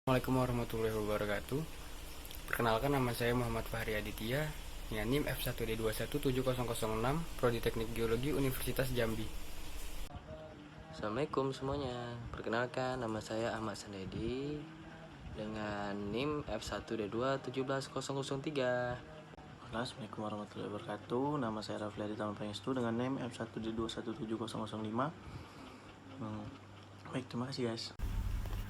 Assalamualaikum warahmatullahi wabarakatuh. Perkenalkan, nama saya Muhammad Fahri Aditya, ya, NIM F1D217006, Prodi Teknik Geologi Universitas Jambi. Assalamualaikum semuanya. Perkenalkan, nama saya Ahmad Sandedi dengan NIM F1D2 17003. Assalamualaikum warahmatullahi wabarakatuh. Nama saya Rafli Adi Taman Pangestu dengan NIM F1D2170005. Baik, terima kasih guys.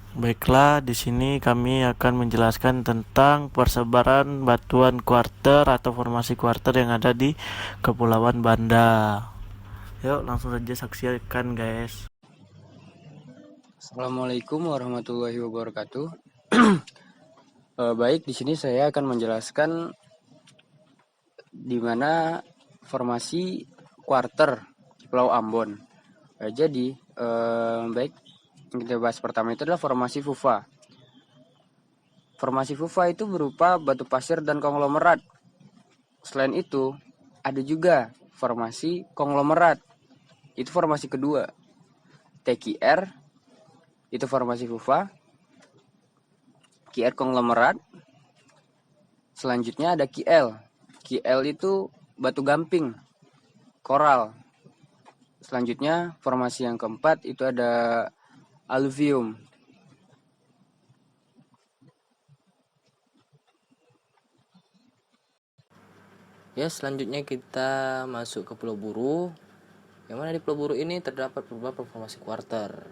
Baiklah, di sini kami akan menjelaskan tentang persebaran batuan kuarter atau formasi kuarter yang ada di Kepulauan Banda. Yuk, langsung saja saksikan guys. Assalamualaikum warahmatullahi wabarakatuh. Baik, di sini saya akan menjelaskan di mana formasi kuarter Pulau Ambon. Baik, kita bahas pertama itu adalah formasi Fuva. Formasi Fuva itu berupa batu pasir dan konglomerat. Selain itu, ada juga formasi konglomerat. Itu formasi kedua. TQR itu formasi Fuva, QR konglomerat. Selanjutnya ada QL. QL itu batu gamping, koral. Selanjutnya formasi yang keempat itu ada aluvium. Ya, selanjutnya kita masuk ke Pulau Buru. Yang mana di Pulau Buru ini terdapat beberapa formasi kuarter.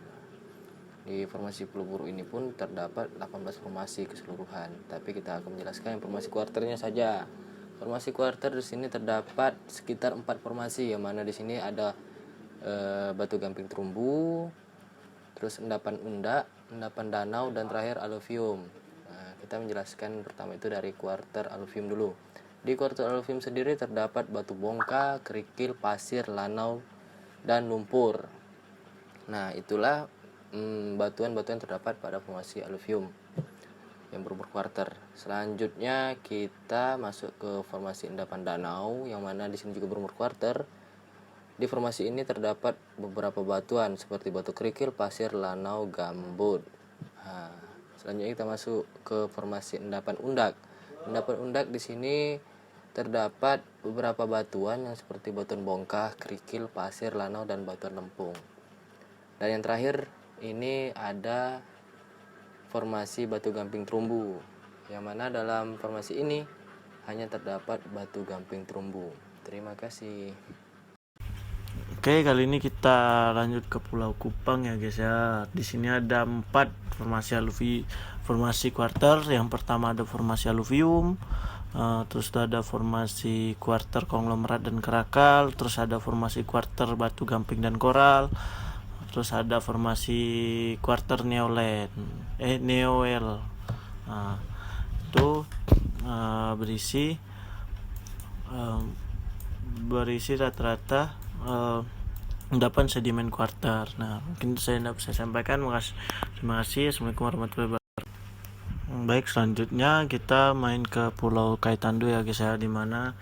Di formasi Pulau Buru ini pun terdapat 18 formasi keseluruhan. Tapi kita akan menjelaskan formasi kuarternya saja. Formasi kuarter di sini terdapat sekitar 4 formasi, yang mana di sini ada batu gamping terumbu, terus endapan undak, endapan danau, dan terakhir aluvium. Nah, kita menjelaskan pertama itu dari kuarter aluvium dulu. Di kuarter aluvium sendiri terdapat batu bongka, kerikil, pasir, lanau, dan lumpur. Nah, itulah batuan-batuan terdapat pada formasi aluvium yang berumur kuarter. Selanjutnya kita masuk ke formasi endapan danau, yang mana di sini juga berumur kuarter. Di formasi ini terdapat beberapa batuan seperti batu kerikil, pasir, lanau, gambut. Nah, selanjutnya kita masuk ke formasi endapan undak. Endapan undak di sini terdapat beberapa batuan yang seperti batuan bongkah, kerikil, pasir, lanau, dan batuan lempung. Dan yang terakhir ini ada formasi batu gamping terumbu, yang mana dalam formasi ini hanya terdapat batu gamping terumbu. Terima kasih. Oke, kali ini kita lanjut ke Pulau Kupang ya guys ya. Di sini ada 4 formasi kuarter. Yang pertama ada formasi aluvium, terus ada formasi kuarter konglomerat dan kerakal, terus ada formasi kuarter batu gamping dan koral, terus ada formasi kuarter neoel. Nah, itu berisi rata-rata endapan sedimen kuarter. Nah, mungkin saya tidak bisa sampaikan. Terima kasih. Assalamualaikum warahmatullahi wabarakatuh. Baik, selanjutnya kita main ke Pulau Kaitandu ya guys ya, dimana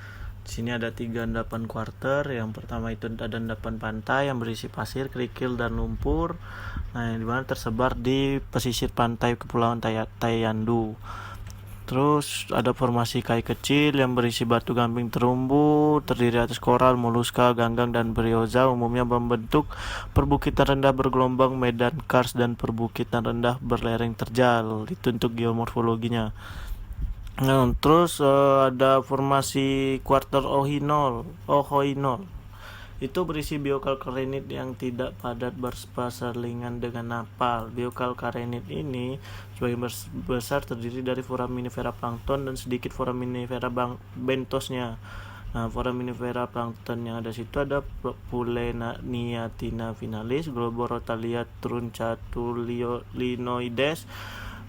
di sini ada 3 endapan kuarter. Yang pertama itu ada endapan pantai yang berisi pasir, kerikil, dan lumpur. Nah, yang dimana tersebar di pesisir pantai Kepulauan Taiyandu. Terus ada formasi kai kecil yang berisi batu gamping terumbu, terdiri atas koral, moluska, ganggang, dan brioza. Umumnya membentuk perbukitan rendah bergelombang, medan kars, dan perbukitan rendah berlereng terjal. Itu untuk geomorfologinya. Nah, terus ada formasi kuarter ohoinol. Itu berisi biokalkarenit yang tidak padat berselingan dengan napal. Biokalkarenit ini sebagian besar terdiri dari foraminifera plankton dan sedikit foraminifera bentosnya. Nah, foraminifera plankton yang ada situ ada Puleniatina finalis, Globorotalia truncatulinoides,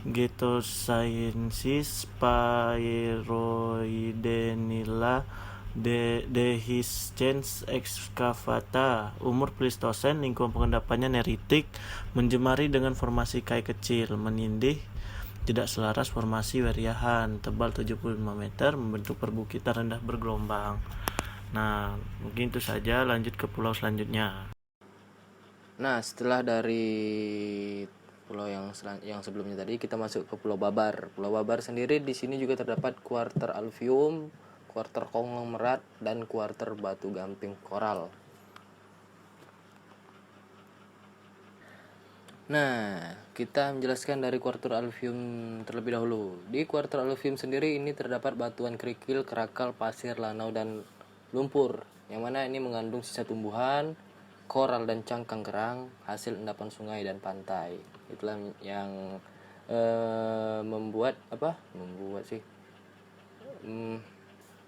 Getosaensis, Spairoidenilla, Dehiscens excavata. Umur Pleistosen, lingkungan pengendapannya neritik, menjemari dengan formasi kai kecil, menindih, tidak selaras formasi weriahan, tebal 75 meter, membentuk perbukitan rendah bergelombang. Nah, mungkin itu saja. Lanjut ke pulau selanjutnya. Nah, setelah dari pulau yang sebelumnya tadi, kita masuk ke Pulau Babar. Pulau Babar sendiri di sini juga terdapat kuarter alveum, kuarter konglomerat, dan kuarter batu gamping koral. Nah, kita menjelaskan dari kuarter alveum terlebih dahulu. Di kuarter alveum sendiri ini terdapat batuan kerikil, kerakal, pasir, lanau, dan lumpur, yang mana ini mengandung sisa tumbuhan, koral dan cangkang kerang, hasil endapan sungai dan pantai. Itulah yang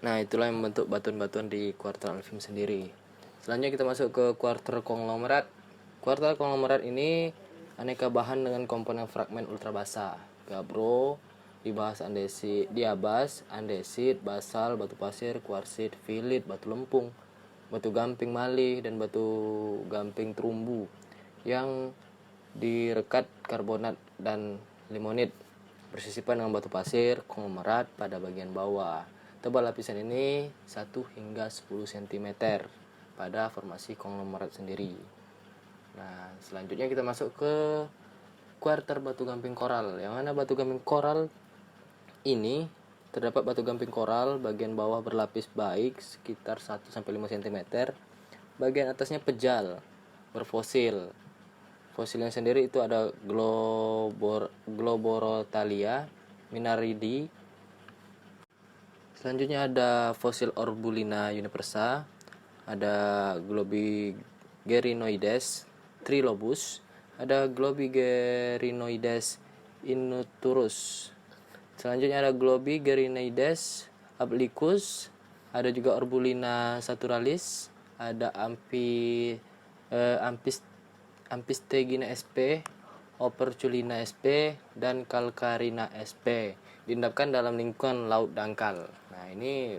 itulah yang membentuk batuan-batuan di kuarter alveum sendiri. Selanjutnya kita masuk ke kuarter konglomerat. Kuarter konglomerat ini aneka bahan dengan komponen fragmen ultra basah, gabbro, diabas, andesit, basal, batu pasir, kuarsit, filit, batu lempung, batu gamping malih, dan batu gamping terumbu yang direkat karbonat dan limonit, bersisipan dengan batu pasir konglomerat pada bagian bawah. Tebal lapisan ini 1 hingga 10 cm pada formasi konglomerat sendiri. Nah, selanjutnya kita masuk ke kuarter batu gamping koral, yang mana batu gamping koral ini terdapat batu gamping koral bagian bawah berlapis baik sekitar 1-5 cm, bagian atasnya pejal, berfosil. Fosilnya sendiri itu ada Globorotalia, Minaridi. Selanjutnya ada fosil Orbulina universa, ada Globigerinoides trilobus, ada Globigerinoides inuturus. Selanjutnya ada Globigerinoides ablicus, ada juga Orbulina saturalis, ada Ampistegina sp, Operculina sp, dan Calcarina sp, diendapkan dalam lingkungan laut dangkal. Nah, ini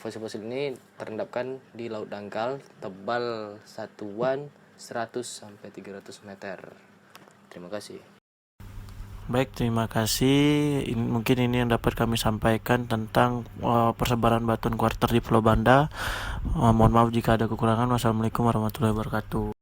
fosil-fosil ini terendapkan di laut dangkal, tebal satuan 100-300 meter. Terima kasih. Baik, terima kasih. Mungkin ini yang dapat kami sampaikan tentang persebaran batuan kuarter di Pulau Banda. Mohon maaf jika ada kekurangan. Wassalamualaikum warahmatullahi wabarakatuh.